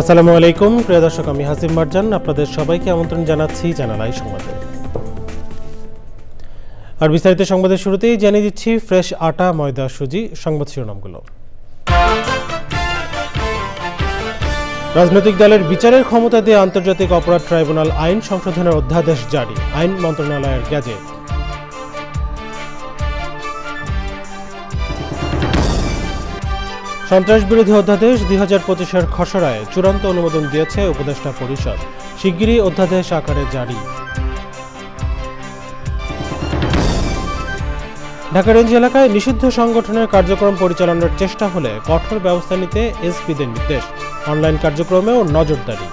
আসসালামু আলাইকুম প্রিয় দর্শক, আমি হাসিম মারজান আপনাদের সবাইকে আমন্ত্রণ জানাচ্ছি চ্যানেল আই সংবাদে। আর বিস্তারিত সংবাদের শুরুতেই জানিয়ে দিচ্ছি ফ্রেশ আটা, ময়দা, সুজি। সংবাদ শিরোনামগুলো। রাজনৈতিক দলের বিচারের ক্ষমতা দিয়ে আন্তর্জাতিক অপরাধ ট্রাইব্যুনাল আইন সংশোধনের অধ্যাদেশ জারি, আইন মন্ত্রণালয়ের গ্যাজেট। সন্ত্রাস বিরোধী অধ্যাদেশ 2025-এর খসড়ায় চূড়ান্ত অনুমোদন দিয়েছে উপদেষ্টা পরিষদ, শিগগিরই অধ্যাদেশ আকারে জারি। ঢাকা রেঞ্জ এলাকায় নিষিদ্ধ সংগঠনের কার্যক্রম পরিচালনার চেষ্টা হলে কঠোর ব্যবস্থা নিতে এসপিদের নির্দেশ, অনলাইন কার্যক্রমেও নজরদারি।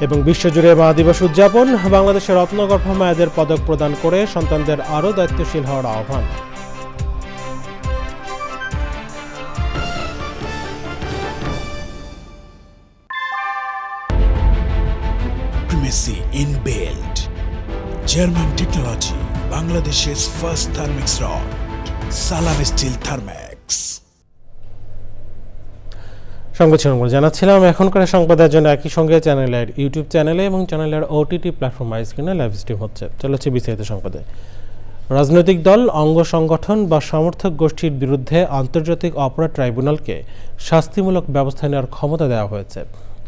এবং বিশ্বজুড়ে মা দিবস উদযাপন, বাংলাদেশের রত্নগর্ভ মায়েদের পদক প্রদান করে সন্তানদের আরও দায়িত্বশীল হওয়ার আহ্বান। Inbuilt German technology, Bangladesh's first thermix rod, Salam Steel Thermax. সংবাদ শিরোনাম জানাচ্ছিলাম। এখনকার সংবাদের জন্য একই সঙ্গে চ্যানেলের ইউটিউব চ্যানেলে এবং চ্যানেলের ওটিটি প্ল্যাটফর্ম আইস্ক্রিনে লাইভ স্ট্রিম হচ্ছে। চলেছে বিস্তারিত সংবাদে। রাজনৈতিক দল, অঙ্গ সংগঠন বা সমর্থক গোষ্ঠীর বিরুদ্ধে আন্তর্জাতিক অপরাধ ট্রাইব্যুনালকে শাস্তিমূলক ব্যবস্থা নেওয়ার ক্ষমতা দেওয়া হয়েছে।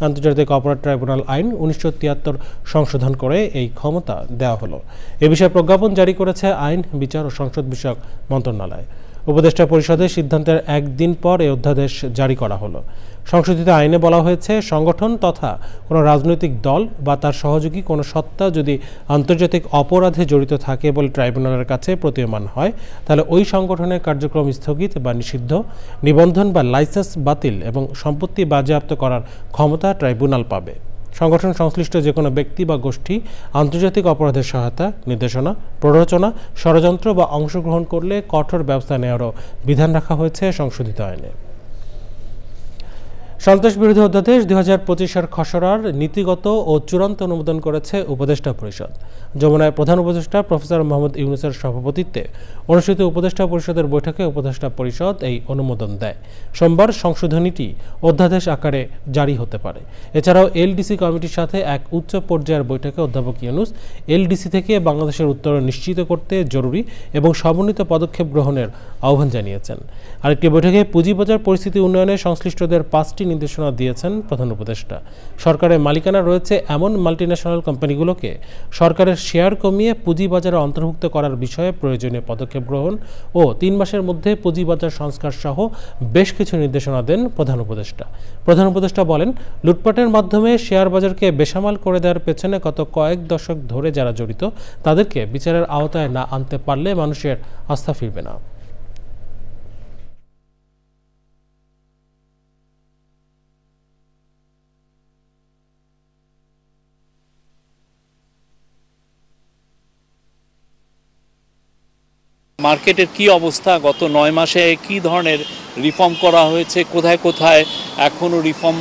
আন্তর্জাতিক অপরাধ ট্রাইব্যুনাল আইন 1973 সংশোধন করে এই ক্ষমতা দেওয়া হলো। এ বিষয়ে প্রজ্ঞাপন জারি করেছে আইন, বিচার ও সংসদ বিষয়ক মন্ত্রণালয়। উপদেষ্টা পরিষদের সিদ্ধান্তের একদিন পর এই অধ্যাদেশ জারি করা হলো। সংশোধিত আইনে বলা হয়েছে, সংগঠন তথা কোনো রাজনৈতিক দল বা তার সহযোগী কোনো সত্তা যদি আন্তর্জাতিক অপরাধে জড়িত থাকে বলে ট্রাইব্যুনালের কাছে প্রতীয়মান হয়, তাহলে ওই সংগঠনের কার্যক্রম স্থগিত বা নিষিদ্ধ, নিবন্ধন বা লাইসেন্স বাতিল এবং সম্পত্তি বাজেয়াপ্ত করার ক্ষমতা ট্রাইব্যুনাল পাবে। সংগঠন সংশ্লিষ্ট যে কোনো ব্যক্তি বা গোষ্ঠী আন্তর্জাতিক অপরাধের সহায়তা, নির্দেশনা, প্ররোচনা, ষড়যন্ত্র বা অংশগ্রহণ করলে কঠোর ব্যবস্থা নেওয়ারও বিধান রাখা হয়েছে সংশোধিত আইনে। সন্ত্রাস বিরোধী অধ্যাদেশ 2025-এর খসড়ার নীতিগত ও চূড়ান্ত অনুমোদন করেছে উপদেষ্টা পরিষদ। যমুনায় প্রধান উপদেষ্টা প্রফেসর মোহাম্মদ ইউনূসের সভাপতিত্বে অনুষ্ঠিত উপদেষ্টা পরিষদের বৈঠকে উপদেষ্টা পরিষদ এই অনুমোদন দেয়। সোমবার সংশোধনীটি অধ্যাদেশ আকারে জারি হতে পারে। এছাড়াও এলডিসি কমিটির সাথে এক উচ্চ পর্যায়ের বৈঠকে অধ্যাপক ইউনূস এলডিসি থেকে বাংলাদেশের উত্তরণ নিশ্চিত করতে জরুরি এবং সমন্বিত পদক্ষেপ গ্রহণের আহ্বান জানিয়েছেন। আরেকটি বৈঠকে পুঁজিবাজার পরিস্থিতি উন্নয়নে সংশ্লিষ্টদের 5টি নির্দেশনা দিয়েছেন প্রধান উপদেষ্টা। সরকারের মালিকানা রয়েছে এমন মাল্টিন্যাশনাল কোম্পানিগুলোকে সরকারের শেয়ার কমিয়ে পুঁজিবাজারে অন্তর্ভুক্ত করার বিষয়ে প্রয়োজনীয় পদক্ষেপ গ্রহণ ও 3 মাসের মধ্যে পুঁজিবাজার সংস্কার সহ বেশ কিছু নির্দেশনা দেন প্রধান উপদেষ্টা। প্রধান উপদেষ্টা বলেন, লুটপাটের মাধ্যমে শেয়ার বাজারকে বেসামাল করে দেওয়ার পেছনে গত কয়েক দশক ধরে যারা জড়িত তাদেরকে বিচারের আওতায় না আনতে পারলে মানুষের আস্থা ফিরবে না। মার্কেটের কি অবস্থা, গত 9 মাসে কি ধরনের রিফর্ম করা হয়েছে, কোথায় কোথায় এখনও রিফর্ম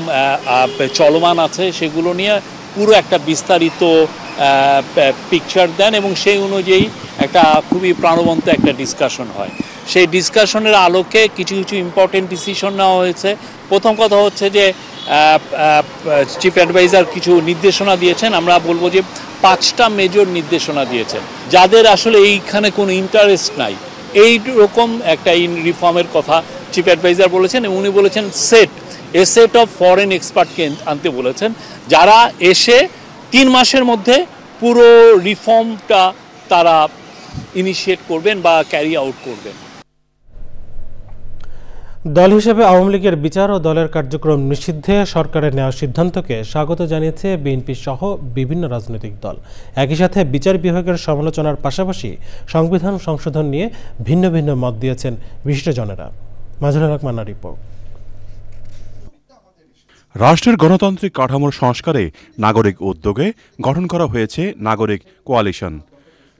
চলমান আছে, সেগুলো নিয়ে পুরো একটা বিস্তারিত পিকচার দেন এবং সেই অনুযায়ী একটা খুবই প্রাণবন্ত একটা ডিসকাশন হয়। সেই ডিসকাশনের আলোকে কিছু কিছু ইম্পর্টেন্ট ডিসিশন নেওয়া হয়েছে। প্রথম কথা হচ্ছে যে চিফ অ্যাডভাইজার কিছু নির্দেশনা দিয়েছেন, আমরা বলবো যে 5টা মেজর নির্দেশনা দিয়েছেন। যাদের আসলে এইখানে কোনো ইন্টারেস্ট নাই, এই রকম একটা রিফর্মের কথা চিফ অ্যাডভাইজার বলেছেন এবং উনি বলেছেন সেট অফ ফরেন এক্সপার্টকে আনতে বলেছেন, যারা এসে 3 মাসের মধ্যে পুরো রিফর্মটা তারা ইনিশিয়েট করবেন বা ক্যারি আউট করবেন। দল হিসেবে আওয়ামী লীগের বিচার ও দলের কার্যক্রম নিষিদ্ধে সরকারের নেওয়া সিদ্ধান্তকে স্বাগত জানিয়েছে বিএনপি সহ বিভিন্ন রাজনৈতিক দল। একই সাথে বিচার বিভাগের সমালোচনার পাশাপাশি সংবিধান সংশোধন নিয়ে ভিন্ন ভিন্ন মত দিয়েছেন বিশিষ্টজনেরা। মাজহারুল হক মান্নার রিপোর্ট। রাষ্ট্রের গণতান্ত্রিক কাঠামোর সংস্কারে নাগরিক উদ্যোগে গঠন করা হয়েছে নাগরিক কোয়ালিশন।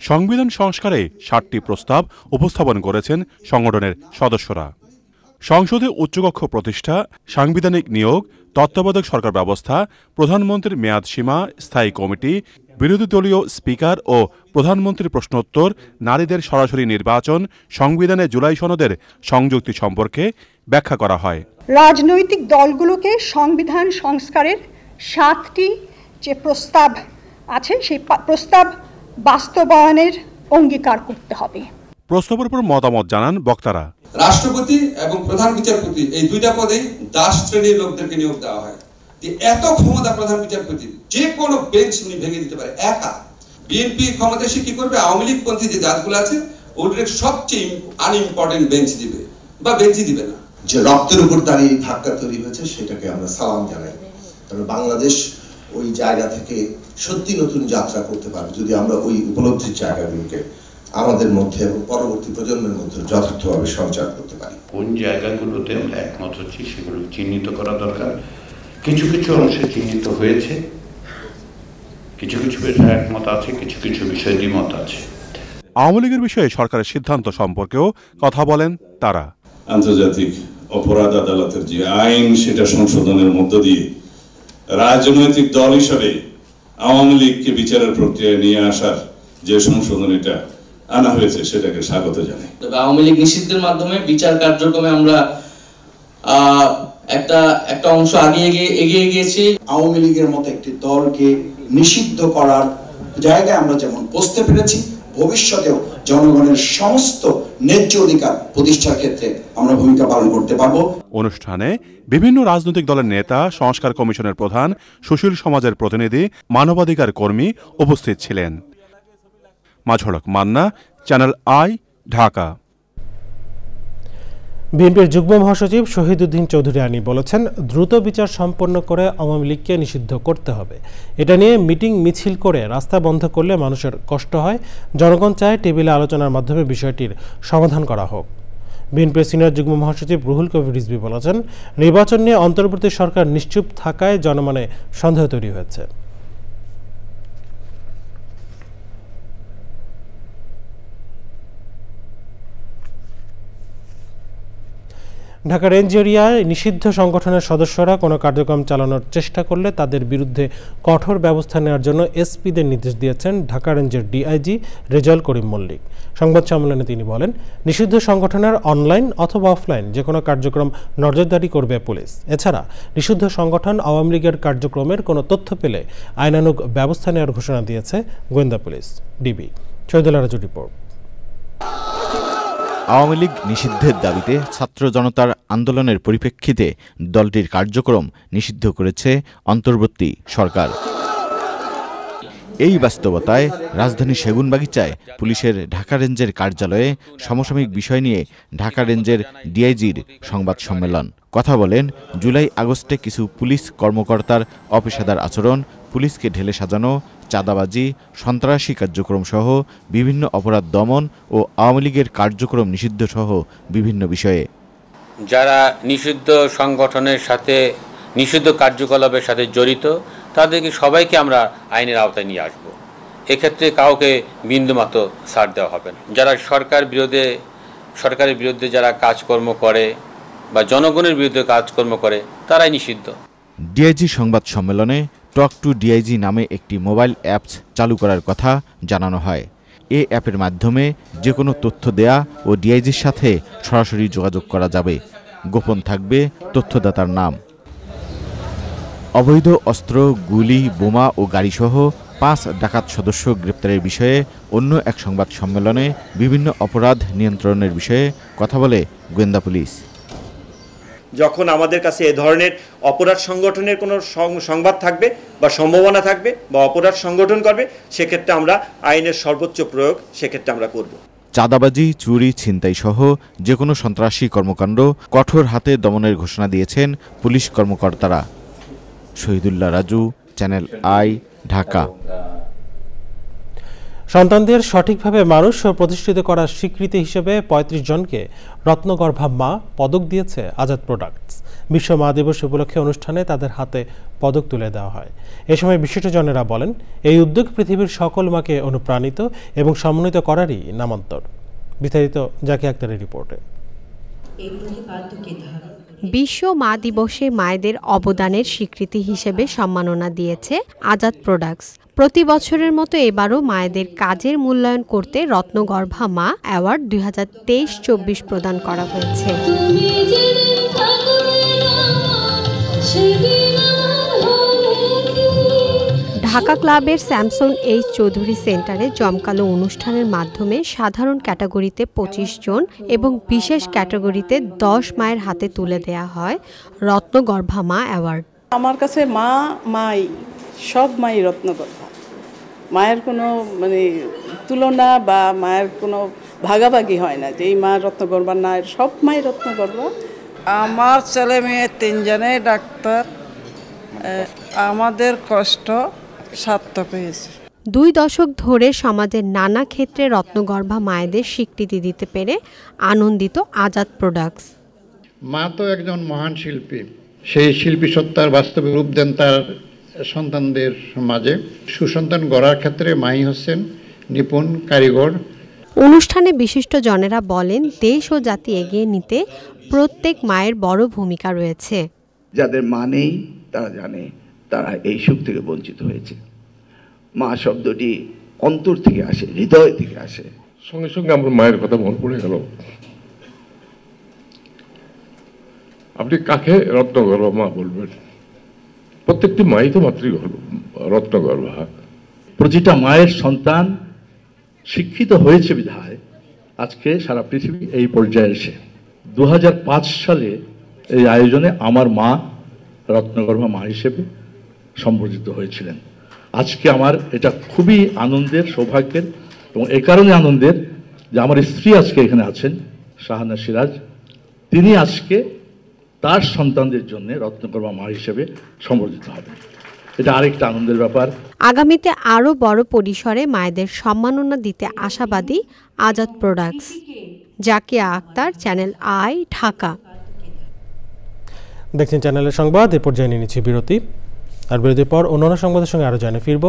সংবিধান সংস্কারে 7টি প্রস্তাব উপস্থাপন করেছেন সংগঠনের সদস্যরা। সংসদে উচ্চকক্ষ প্রতিষ্ঠা, সাংবিধানিক নিয়োগ, তত্ত্বাবধায়ক সরকার ব্যবস্থা, প্রধানমন্ত্রীর মেয়াদ সীমা, স্থায়ী কমিটি, বিরোধী দলীয় স্পিকার ও প্রধানমন্ত্রীর প্রশ্নোত্তর, নারীদের সরাসরি নির্বাচন, সংবিধানে জুলাই সনদের সংযুক্তি সম্পর্কে ব্যাখ্যা করা হয়। রাজনৈতিক দলগুলোকে সংবিধান সংস্কারের 7টি যে প্রস্তাব আছে সেই প্রস্তাব বাস্তবায়নের অঙ্গীকার করতে হবে। প্রস্তাবের উপর মতামত জানান বক্তারা। রাষ্ট্রপতি এবং প্রধান বিচারপতি এই দুইটা পদেই দাস শ্রেণীর লোকদেরকে নিয়োগ দেওয়া হয়। এত ক্ষমতা প্রধান বিচারপতি, যে কোনো বেঞ্চ উনি ভেঙে দিতে পারে একা। বিএনপি ক্ষমতা সে কি করবে? আওয়ামী লীগ পন্থী যে জাতগুলো আছে ওদের সবচেয়ে আনইম্পর্টেন্ট বেঞ্চ দিবে বা বেঞ্চই দিবে না। যে রক্তের উপর দাঁড়িয়ে ধাক্কা তৈরি হয়েছে সেটাকে আমরা সালাম জানাই। কারণ বাংলাদেশ ওই জায়গা থেকে সত্যি নতুন যাত্রা করতে পারবে যদি আমরা ওই উপলব্ধির জায়গাগুলোকে আমাদের মধ্যে এবং পরবর্তী প্রজন্মের মধ্যে যথার্থভাবে সঞ্চার করতে পারি। কোন জায়গাগুলোতে আমরা একমত হচ্ছি সেগুলো চিহ্নিত করা দরকার। কিছু কিছু অংশে চিহ্নিত হয়েছে, কিছু কিছু বিষয়ে একমত আছে, কিছু কিছু বিষয়ে দ্বিমত আছে। আওয়ামী লীগের বিষয়ে সরকারের সিদ্ধান্ত সম্পর্কেও কথা বলেন তারা। আন্তর্জাতিক অপরাধ আদালতের যে আইন সেটা সংশোধনের মধ্য দিয়ে রাজনৈতিক দল হিসাবে আওয়ামী লীগকে বিচারের প্রক্রিয়ায় নিয়ে আসার যে সংশোধন এটা আনা হয়েছে সেটাকে স্বাগত জানাই। তবে আওয়ামী লীগ নিষিদ্ধের মাধ্যমে বিচার কার্যক্রমে আমরা একটা অংশ এগিয়ে গিয়েছি। আওয়ামী লীগের মতো একটি দলকে নিষিদ্ধ করার জায়গায় আমরা যেমন পৌঁছতে পেরেছি, ভবিষ্যতেও জনগণের সমস্ত ন্যায্য অধিকার প্রতিষ্ঠার ক্ষেত্রে আমরা ভূমিকা পালন করতে পারবো। অনুষ্ঠানে বিভিন্ন রাজনৈতিক দলের নেতা, সংস্কার কমিশনের প্রধান, সুশীল সমাজের প্রতিনিধি, মানবাধিকার কর্মী উপস্থিত ছিলেন। মাঝড়ক মান্না, চ্যানেল আই, ঢাকা। বিএনপির যুগ্ম মহাসচিব শহীদউদ্দিন চৌধুরী আনি বলেছেন, দ্রুত বিচার সম্পন্ন করে আওয়ামী লীগকে নিষিদ্ধ করতে হবে। এটা নিয়ে মিটিং মিছিল করে রাস্তা বন্ধ করলে মানুষের কষ্ট হয়। জনগণ চায় টেবিলে আলোচনার মাধ্যমে বিষয়টির সমাধান করা হোক। বিএনপির সিনিয়র যুগ্ম মহাসচিব রুহুল কবির রিজভী বলেছেন, নির্বাচন নিয়ে অন্তর্বর্তী সরকার নিশ্চুপ থাকায় জনমনে সন্দেহ তৈরি হয়েছে। ঢাকা রেঞ্জ এরিয়ায় নিষিদ্ধ সংগঠনের সদস্যরা কোনো কার্যক্রম চালানোর চেষ্টা করলে তাদের বিরুদ্ধে কঠোর ব্যবস্থা নেওয়ার জন্য এসপিদের নির্দেশ দিয়েছেন ঢাকা রেঞ্জের ডিআইজি রেজাউল করিম মল্লিক। সংবাদ সম্মেলনে তিনি বলেন, নিষিদ্ধ সংগঠনের অনলাইন অথবা অফলাইন যে কোনো কার্যক্রম নজরদারি করবে পুলিশ। এছাড়া নিষিদ্ধ সংগঠন আওয়ামী লীগের কার্যক্রমের কোনো তথ্য পেলে আইনানুগ ব্যবস্থা নেওয়ার ঘোষণা দিয়েছে গোয়েন্দা police, DB. Shahidullah Raju report. Awami League নিষিদ্ধের দাবিতে ছাত্র জনতার আন্দোলনের পরিপ্রেক্ষিতে দলটির কার্যক্রম নিষিদ্ধ করেছে অন্তর্বর্তী সরকার। এই বাস্তবতায় রাজধানী সেগুনবাগিচায় পুলিশের ঢাকা রেঞ্জের কার্যালয়ে সমসাময়িক বিষয় নিয়ে ঢাকা রেঞ্জের ডিআইজির সংবাদ সম্মেলন। কথা বলেন জুলাই আগস্টে কিছু পুলিশ কর্মকর্তার অপেশাদার আচরণ, পুলিশকে ঢেলে সাজানো, চাঁদাবাজি, সন্ত্রাসী কার্যক্রম সহ বিভিন্ন অপরাধ দমন ও আওয়ামী লীগের কার্যক্রম নিষিদ্ধ সহ বিভিন্ন বিষয়ে। যারা নিষিদ্ধ সংগঠনের সাথে, নিষিদ্ধ কার্যকলাপের সাথে জড়িত, তাদেরকে সবাইকে আমরা আইনের আওতায় নিয়ে আসব। এক্ষেত্রে কাউকে বিন্দুমাত্র ছাড় দেওয়া হবে না। যারা সরকারের বিরুদ্ধে যারা কাজকর্ম করে বা জনগণের বিরুদ্ধে কাজকর্ম করে তারাই নিষিদ্ধ। ডিআইজি সংবাদ সম্মেলনে টক টু ডিআইজি নামে একটি মোবাইল অ্যাপস চালু করার কথা জানানো হয়। এই অ্যাপের মাধ্যমে যে কোনো তথ্য দেয়া ও ডিআইজির সাথে সরাসরি যোগাযোগ করা যাবে। গোপন থাকবে তথ্যদাতার নাম। অবৈধ অস্ত্র, গুলি, বোমা ও গাড়িসহ 5 ডাকাত সদস্য গ্রেপ্তারের বিষয়ে অন্য এক সংবাদ সম্মেলনে বিভিন্ন অপরাধ নিয়ন্ত্রণের বিষয়ে কথা বলে গোয়েন্দা পুলিশ। যখন আমাদের কাছে এ ধরনের অপরাধ সংগঠনের কোনো সংবাদ থাকবে বা সম্ভাবনা থাকবে বা অপরাধ সংগঠন করবে, সেক্ষেত্রে আমরা আইনের সর্বোচ্চ প্রয়োগ সেক্ষেত্রে আমরা করব। চাঁদাবাজি, চুরি, ছিনতাই সহ যে কোনো সন্ত্রাসী কর্মকাণ্ড কঠোর হাতে দমনের ঘোষণা দিয়েছেন পুলিশ কর্মকর্তারা। Shahidullah Raju, channel I, Dhaka. সন্তানদের সঠিকভাবে মানুষ ও প্রতিষ্ঠিত করার স্বীকৃতি হিসেবে 35 জনকে রত্নগর্ভা মা পদক দিয়েছে আজাদ প্রোডাক্টস। বিশ্ব মা দিবস উপলক্ষে অনুষ্ঠানে তাদের হাতে পদক তুলে দেওয়া হয়। এ সময় বিশিষ্টজনেরা বলেন, এই উদ্যোগ পৃথিবীর সকল মাকে অনুপ্রাণিত এবং সমন্বিত করারই নামান্তর। বিস্তারিত জাকি আক্তারের রিপোর্টে। বিশ্ব মা দিবসে মায়েদের অবদানের স্বীকৃতি হিসেবে সম্মাননা দিয়েছে আজাদ প্রোডাক্টস। প্রতি বছরের মতো এবারও মায়েদের কাজের মূল্যায়ন করতে রত্নগর্ভা মা অ্যাওয়ার্ড 2023-24 প্রদান করা হয়েছে। ঢাকা ক্লাবের স্যামসন এইচ চৌধুরী সেন্টারে জমকালো অনুষ্ঠানের মাধ্যমে সাধারণ ক্যাটাগরিতে 25 জন এবং বিশেষ ক্যাটাগরিতে 10 মায়ের হাতে তুলে দেয়া হয় রত্নগর্ভা মা অ্যাওয়ার্ড। আমার কাছে মাই সব মাই রত্নগর্ভা। মায়ের কোনো তুলনা বা মায়ের কোনো ভাগাভাগি হয় না যে এই মা রত্নগর্ভা না, সব মাই রত্নগর্ভা। আমার ছেলে মেয়ে 3 জনেই ডাক্তার। আমাদের কষ্ট সার্থক হয়েছে। 2 দশক ধরে সমাজের নানা ক্ষেত্রে রত্নগর্ভা মায়েদের স্বীকৃতি দিতে পেরে আনন্দিত আজাদ প্রোডাক্টস। মা তো একজন মহান শিল্পী, সেই শিল্পী সত্তার বাস্তবে রূপ দেন তার সন্তানদের মাঝে। সুসন্তান গড়ার ক্ষেত্রে মাই হচ্ছেন নিপুণ কারিগর। অনুষ্ঠানে বিশিষ্ট জনেরা বলেন, দেশ ও জাতি এগিয়ে নিতে প্রত্যেক মায়ের বড় ভূমিকা রয়েছে। যাদের মা নেই তারা জানে তারা এই সুখ থেকে বঞ্চিত হয়েছে। মা শব্দটি অন্তর থেকে আসে, হৃদয় থেকে আসে। সঙ্গে সঙ্গে আমার মায়ের কথা মনে পড়ে গেল। আপনি কাকে রত্নগর্ভা মা বলবেন? প্রত্যেকটি মাই তো রত্নগর্ভা। প্রতিটা মায়ের সন্তান শিক্ষিত হয়েছে বিধায় আজকে সারা পৃথিবী এই পর্যায়ে এসে। 2005 সালে এই আয়োজনে আমার মা রত্নগর্ভা মা হিসেবে সম্বর্ধিত হয়েছিলেন। আজকে আমার এটা খুবই আনন্দের, সৌভাগ্যের, এবং এই কারণে আনন্দের যে আমার স্ত্রী আজকে এখানে আছেন, শাহানা সিরাজ। তিনি আজকে তার সন্তানদের জন্য রত্নগর্ভা মা হিসেবে সম্বর্ধিত হবেন। এটা আরেকটা আনন্দের ব্যাপার। আগামীতে আরও বড় পরিসরে মায়েদের সম্মাননা দিতে আশাবাদী Azad products. Zakia Akter, Channel I, Dhaka. দেখছেন চ্যানেলের সংবাদ। এ পর্যায়ে নিয়ে নিচ্ছি বিরতি, আর বিরতির পর অন্যান্য সংবাদের সঙ্গে আরও জানিয়ে ফিরব।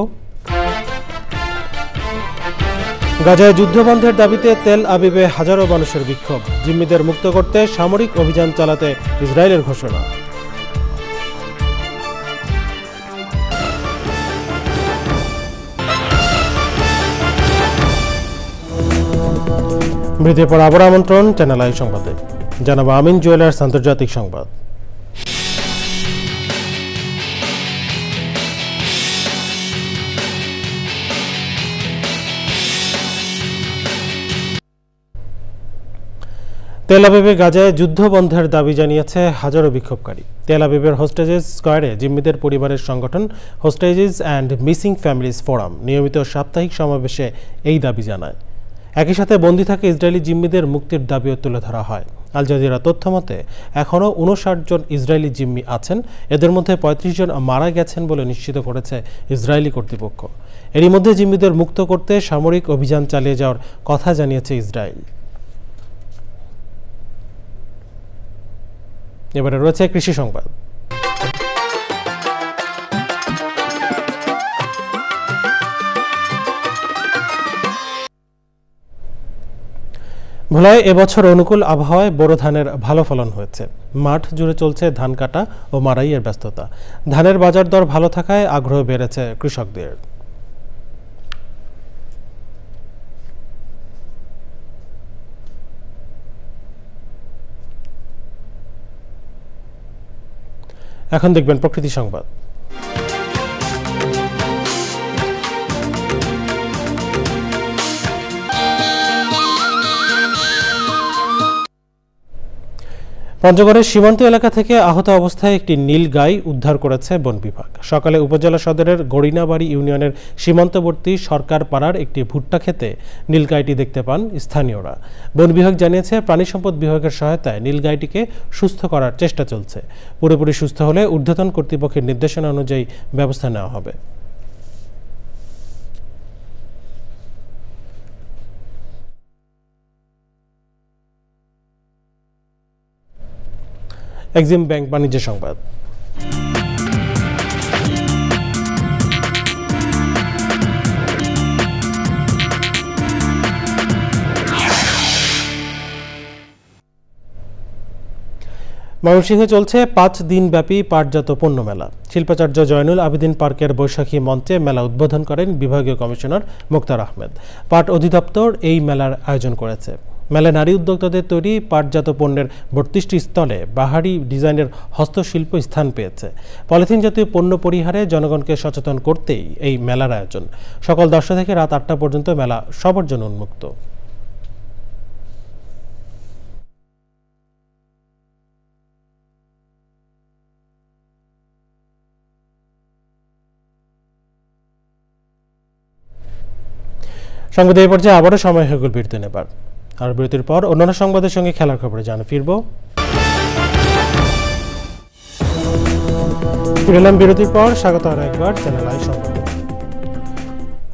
গাজায় যুদ্ধবন্ধের দাবিতে তেল আবিবে হাজারো মানুষের বিক্ষোভ। জিম্মিদের মুক্ত করতে সামরিক অভিযান চালাতে ইসরায়েলের ঘোষণা। বিরতির পর আবার আমন্ত্রণ চ্যানেল আই সংবাদে। জানাবো আমিন জুয়েলার্স আন্তর্জাতিক সংবাদ। তেল আবিবে গাজায় যুদ্ধবন্ধের দাবি জানিয়েছে হাজারো বিক্ষোভকারী। তেল আবিবের হোস্টেজেস স্কোয়ারে জিম্মিদের পরিবারের সংগঠন হোস্টেজেস অ্যান্ড মিসিং ফ্যামিলিজ ফোরাম নিয়মিত সাপ্তাহিক সমাবেশে এই দাবি জানায়। একই সাথে বন্দী থাকে ইসরায়েলি জিম্মিদের মুক্তির দাবিও তুলে ধরা হয়। আল জাজিরা তথ্য মতে এখনও 59 জন ইসরায়েলি জিম্মি আছেন। এদের মধ্যে 35 জন মারা গেছেন বলে নিশ্চিত করেছে ইসরায়েলি কর্তৃপক্ষ। এরই মধ্যে জিম্মিদের মুক্ত করতে সামরিক অভিযান চালিয়ে যাওয়ার কথা জানিয়েছে ইসরায়েল। এবারে রয়েছে কৃষি সংবাদ। ভোলায় এবছর অনুকূল আবহাওয়ায় বোরো ধানের ভালো ফলন হয়েছে। মাঠ জুড়ে চলছে ধান কাটা ও মাড়াইয়ের ব্যস্ততা। ধানের বাজার দর ভালো থাকায় আগ্রহ বেড়েছে কৃষকদের। এখন দেখবেন প্রকৃতি সংবাদ। পঞ্চগড়ের সীমান্ত এলাকা থেকে আহত অবস্থায় একটি নীল গাই উদ্ধার করেছে বন বিভাগ। সকালে উপজেলা সদরের গড়িনাবাড়ি ইউনিয়নের সীমান্তবর্তী সরকার পাড়ার একটি ভুট্টা খেতে নীল গাইটি দেখতে পান স্থানীয়রা। বন বিভাগ জানিয়েছে, প্রাণী সম্পদ বিভাগের সহায়তায় নীল গাইটিকে সুস্থ করার চেষ্টা চলছে। পুরোপুরি সুস্থ হলে ঊর্ধ্বতন কর্তৃপক্ষের নির্দেশনা অনুযায়ী ব্যবস্থা নেওয়া হবে। এক্সিম ব্যাংক বাণিজ্য সংবাদ। ময়মনসিংহে চলছে 5 দিনব্যাপী পাটজাত পণ্য মেলা। শিল্পাচার্য জয়নুল আবেদিন পার্কের বৈশাখী মঞ্চে মেলা উদ্বোধন করেন বিভাগীয় কমিশনার মুক্তার আহমেদ। পাট অধিদপ্তর এই মেলার আয়োজন করেছে। মেলায় নারী উদ্যোক্তাদের তৈরি পাটজাত পণ্যের 32টি স্টলে বাহারি ডিজাইনের হস্তশিল্প স্থান পেয়েছে। পলিথিন জাতীয় পণ্য পরিহারে জনগণকে সচেতন করতেই এই মেলার আয়োজন। সকাল 10টা থেকে রাত 8টা পর্যন্ত মেলা সবার জন্য উন্মুক্ত। সংবাদ এই পর্যায়ে আবারও সময় হয়ে গেল বিরতি নেবার। আর বিরতির পর অন্যান্য সংবাদের সঙ্গে খেলার খবরে জানা ফিরবো। ফিরলাম বিরতির পর, স্বাগত আরো একবার চ্যানেল আই সংবাদে।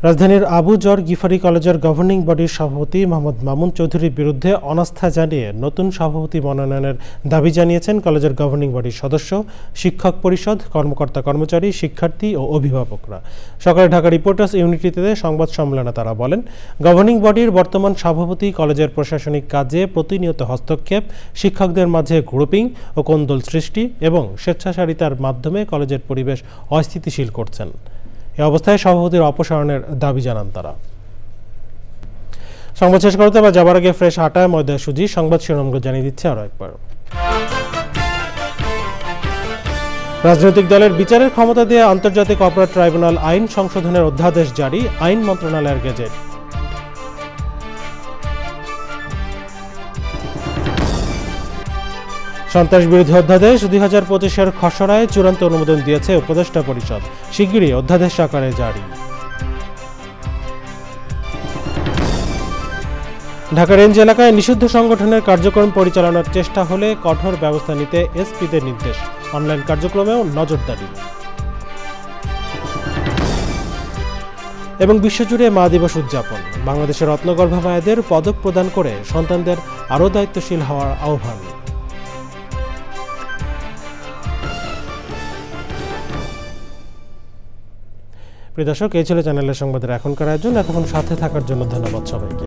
রাজধানীর আবু জর গিফারি কলেজের গভর্নিং বডির সভাপতি মোহাম্মদ মামুন চৌধুরীর বিরুদ্ধে অনাস্থা জানিয়ে নতুন সভাপতি মনোনয়নের দাবি জানিয়েছেন কলেজের গভর্নিং বডির সদস্য, শিক্ষক পরিষদ, কর্মকর্তা কর্মচারী, শিক্ষার্থী ও অভিভাবকরা। সকালে ঢাকা রিপোর্টার্স ইউনিটিতে সংবাদ সম্মেলনে তারা বলেন, গভর্নিং বডির বর্তমান সভাপতি কলেজের প্রশাসনিক কাজে প্রতিনিয়ত হস্তক্ষেপ, শিক্ষকদের মাঝে গ্রুপিং ও কোন্দল সৃষ্টি এবং স্বেচ্ছাচারিতার মাধ্যমে কলেজের পরিবেশ অস্থিতিশীল করছেন। এ অবস্থায় সভাপতির অপসারণের দাবি জানান তারা। সংবাদ শেষ করতে বা যাবার আগে ফ্রেশ আটায় ময়দা সুজি সংবাদ শিরোনামগুলো জানিয়ে দিচ্ছে আরো একবার। রাজনৈতিক দলের বিচারের ক্ষমতা দিয়ে আন্তর্জাতিক অপরাধ ট্রাইব্যুনাল আইন সংশোধনের অধ্যাদেশ জারি, আইন মন্ত্রণালয়ের গেজেট। সন্ত্রাস বিরোধী অধ্যাদেশ 2025-এর খসড়ায় চূড়ান্ত অনুমোদন দিয়েছে উপদেষ্টা পরিষদ, শিগগিরই অধ্যাদেশ আকারে জারি। ঢাকা রেঞ্জ এলাকায় নিষিদ্ধ সংগঠনের কার্যক্রম পরিচালনার চেষ্টা হলে কঠোর ব্যবস্থা নিতে এসপিদের নির্দেশ, অনলাইন কার্যক্রমেও নজরদারি। এবং বিশ্বজুড়ে মা দিবস উদযাপন, বাংলাদেশের রত্নগর্ভা মায়েদের পদক প্রদান করে সন্তানদের আরও দায়িত্বশীল হওয়ার আহ্বান। প্রিয় দর্শক, এই ছিল চ্যানেলের সংবাদের এখনকার আয়োজন। এতক্ষণ সাথে থাকার জন্য ধন্যবাদ সবাইকে।